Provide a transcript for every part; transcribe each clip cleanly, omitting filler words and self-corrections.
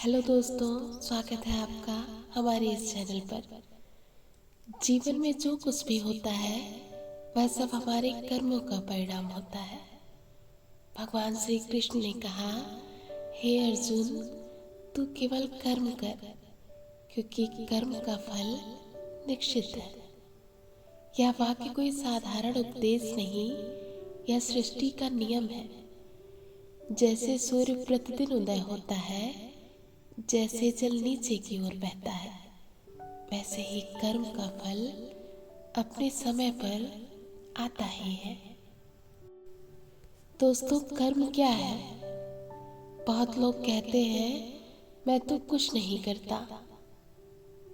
Hello दोस्तों, स्वागत है आपका हमारे इस चैनल पर। जीवन में जो कुछ भी होता है वह सब हमारे कर्मों का परिणाम होता है। भगवान श्री कृष्ण ने कहा, हे अर्जुन, तू केवल कर्म कर, क्योंकि कर्म का फल निश्चित है। यह वाक्य कोई साधारण उपदेश नहीं, यह सृष्टि का नियम है। जैसे सूर्य प्रतिदिन उदय होता है, जैसे जल नीचे की ओर बहता है, वैसे ही कर्म का फल अपने समय पर आता ही है। दोस्तों, कर्म क्या है? बहुत लोग कहते हैं मैं तो कुछ नहीं करता,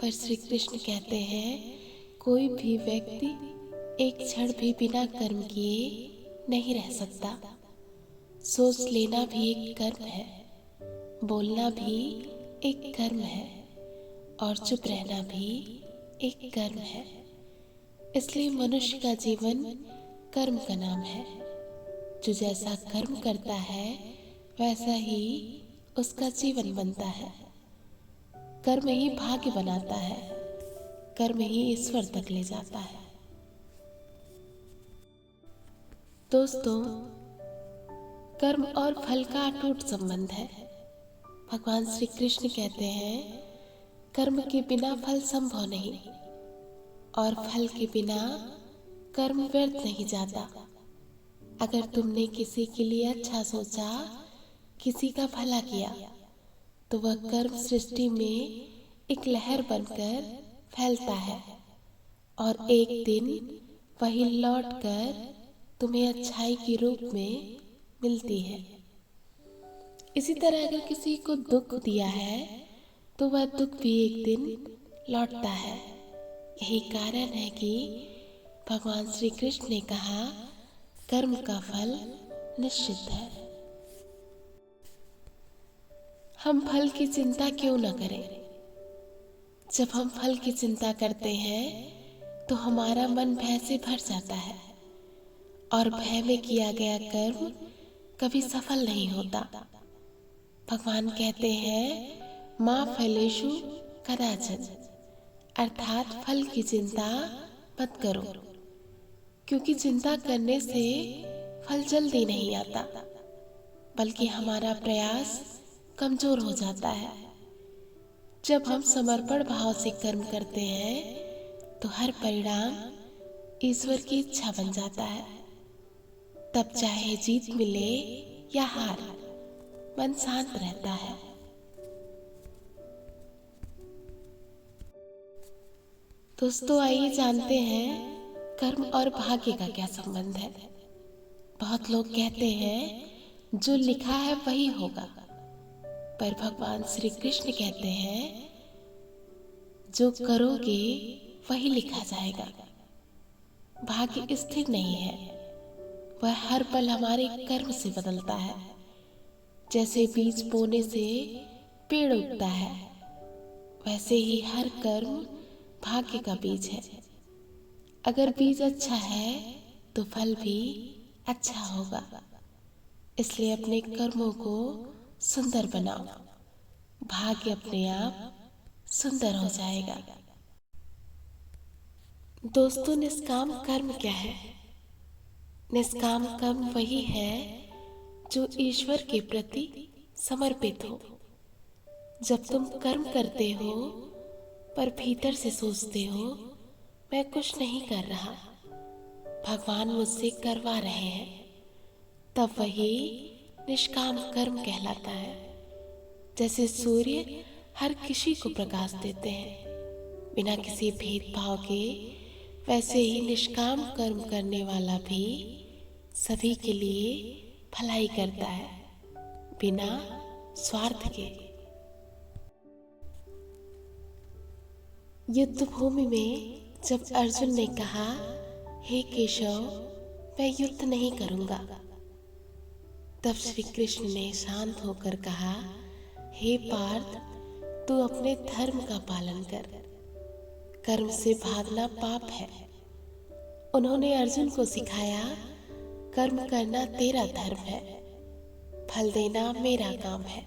पर श्री कृष्ण कहते हैं कोई भी व्यक्ति एक क्षण भी बिना कर्म किए नहीं रह सकता। सोच लेना भी एक कर्म है, बोलना भी एक कर्म है, और चुप रहना भी एक कर्म है। इसलिए मनुष्य का जीवन कर्म का नाम है। जो जैसा कर्म करता है वैसा ही उसका जीवन बनता है। कर्म ही भाग्य बनाता है, कर्म ही ईश्वर तक ले जाता है। दोस्तों, कर्म और फल का अटूट संबंध है। भगवान श्री कृष्ण कहते हैं, कर्म के बिना फल संभव नहीं, और फल के बिना कर्म व्यर्थ नहीं जाता। अगर तुमने किसी के लिए अच्छा सोचा, किसी का भला किया, तो वह कर्म सृष्टि में एक लहर बनकर फैलता है, और एक दिन वही लौटकर तुम्हें अच्छाई के रूप में मिलती है। इसी तरह अगर किसी को दुख दिया है तो वह दुख भी एक दिन लौटता है। यही कारण है कि भगवान श्री कृष्ण ने कहा, कर्म का फल निश्चित है। हम फल की चिंता क्यों न करें? जब हम फल की चिंता करते हैं तो हमारा मन भय से भर जाता है, और भय में किया गया कर्म कभी सफल नहीं होता। भगवान कहते हैं, माँ फलेषु कदाचन, अर्थात फल की चिंता मत करो, क्योंकि चिंता करने से फल जल्दी नहीं आता, बल्कि हमारा प्रयास कमजोर हो जाता है। जब हम समर्पण भाव से कर्म करते हैं तो हर परिणाम ईश्वर की इच्छा बन जाता है। तब चाहे जीत मिले या हार, मन शांत रहता है। दोस्तों, आइए जानते हैं कर्म और भाग्य का क्या संबंध है। बहुत लोग कहते हैं जो लिखा है वही होगा, पर भगवान श्री कृष्ण कहते हैं जो करोगे वही लिखा जाएगा। भाग्य स्थिर नहीं है, वह हर पल हमारे कर्म से बदलता है। जैसे बीज बोने से पेड़ उगता है, वैसे ही हर कर्म भाग्य का बीज है। अगर बीज अच्छा है तो फल भी अच्छा होगा। इसलिए अपने कर्मों को सुंदर बनाओ, भाग्य अपने आप सुंदर हो जाएगा। दोस्तों, निष्काम कर्म क्या है? निष्काम कर्म वही है जो ईश्वर के प्रति समर्पित हो। जब तुम कर्म करते हो पर भीतर से सोचते हो मैं कुछ नहीं कर रहा, भगवान मुझसे करवा रहे हैं, तब वही निष्काम कर्म कहलाता है। जैसे सूर्य हर किसी को प्रकाश देते हैं बिना किसी भेदभाव के, वैसे ही निष्काम कर्म करने वाला भी सभी के लिए भलाई करता है, बिना स्वार्थ के। युद्ध भूमि में जब अर्जुन ने कहा, हे केशव, मैं युद्ध नहीं करूंगा, तब श्री कृष्ण ने शांत होकर कहा, हे पार्थ, तू अपने धर्म का पालन कर, कर्म से भागना पाप है। उन्होंने अर्जुन को सिखाया, कर्म करना तेरा धर्म है, फल देना मेरा काम है।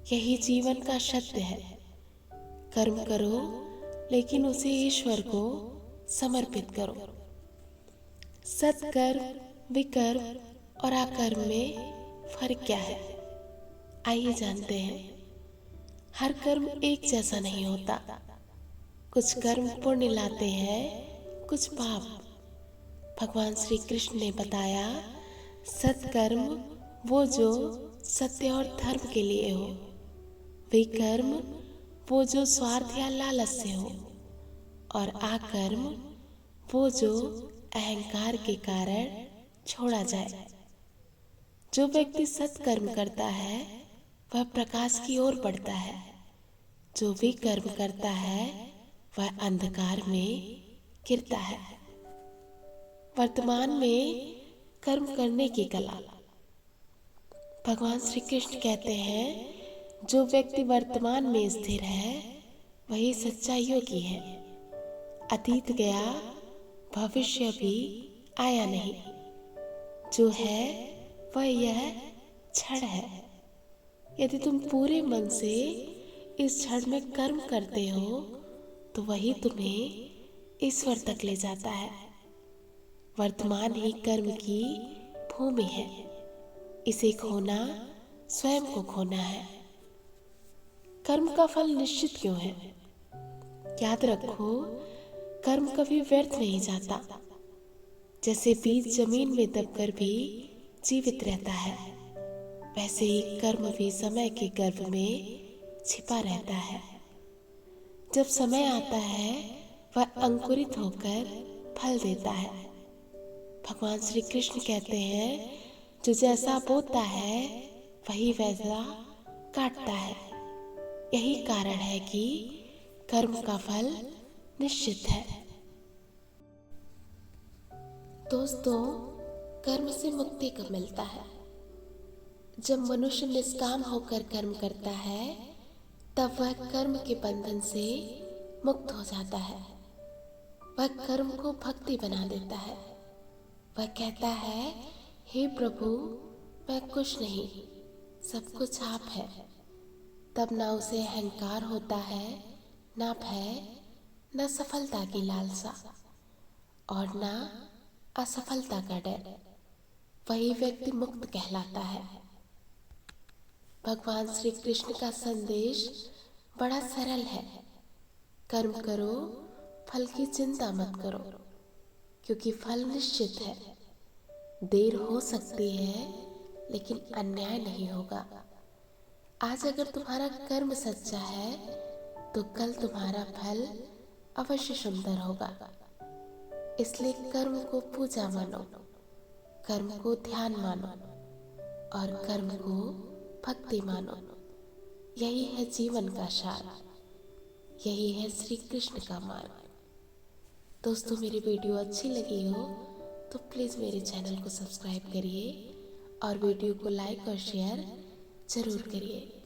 यही जीवन का सत्य है। कर्म करो लेकिन उसे ईश्वर को समर्पित करो। सत्कर्म, विकर्म और अकर्म में फर्क क्या है, आइए जानते हैं। हर कर्म एक जैसा नहीं होता। कुछ कर्म पुण्य लाते हैं, कुछ पाप। भगवान श्री कृष्ण ने बताया, सत्कर्म वो जो सत्य और धर्म के लिए हो, विकर्म वो जो स्वार्थ या लालच से हो, और अकर्म वो जो अहंकार के कारण छोड़ा जाए। जो व्यक्ति सत्कर्म करता है वह प्रकाश की ओर बढ़ता है। जो भी कर्म करता है वह अंधकार में गिरता है। वर्तमान में कर्म करने की कला। भगवान श्री कृष्ण कहते हैं, जो व्यक्ति वर्तमान में स्थिर है वही सच्चा योगी है। अतीत गया, भविष्य भी आया नहीं। जो है वह यह क्षण है। यदि तुम पूरे मन से इस क्षण में कर्म करते हो तो वही तुम्हें ईश्वर तक ले जाता है। वर्तमान ही कर्म की भूमि है। इसे खोना स्वयं को खोना है। कर्म का फल निश्चित क्यों है? याद रखो, कर्म कभी व्यर्थ नहीं जाता। जैसे बीज जमीन में दबकर भी जीवित रहता है, वैसे ही कर्म भी समय के गर्भ में छिपा रहता है। जब समय आता है वह अंकुरित होकर फल देता है। भगवान श्री कृष्ण कहते हैं, जो जैसा बोता है वही वैसा काटता है। यही कारण है कि कर्म का फल निश्चित है। दोस्तों, कर्म से मुक्ति कब मिलता है? जब मनुष्य निष्काम होकर कर्म करता है तब वह कर्म के बंधन से मुक्त हो जाता है। वह कर्म को भक्ति बना देता है। वह कहता है, हे प्रभु, मैं कुछ नहीं, सब कुछ आप है। तब ना उसे अहंकार होता है, ना भय, ना सफलता की लालसा और ना असफलता का डर। वही व्यक्ति मुक्त कहलाता है। भगवान श्री कृष्ण का संदेश बड़ा सरल है। कर्म करो, फल की चिंता मत करो, क्योंकि फल निश्चित है। देर हो सकती है लेकिन अन्याय नहीं होगा। आज अगर तुम्हारा कर्म सच्चा है तो कल तुम्हारा फल अवश्य सुंदर होगा। इसलिए कर्म को पूजा मानो, कर्म को ध्यान मानो और कर्म को भक्ति मानो। यही है जीवन का सार, यही है श्री कृष्ण का मार्ग। दोस्तों, मेरी वीडियो अच्छी लगी हो तो प्लीज़ मेरे चैनल को सब्सक्राइब करिए और वीडियो को लाइक और शेयर ज़रूर करिए।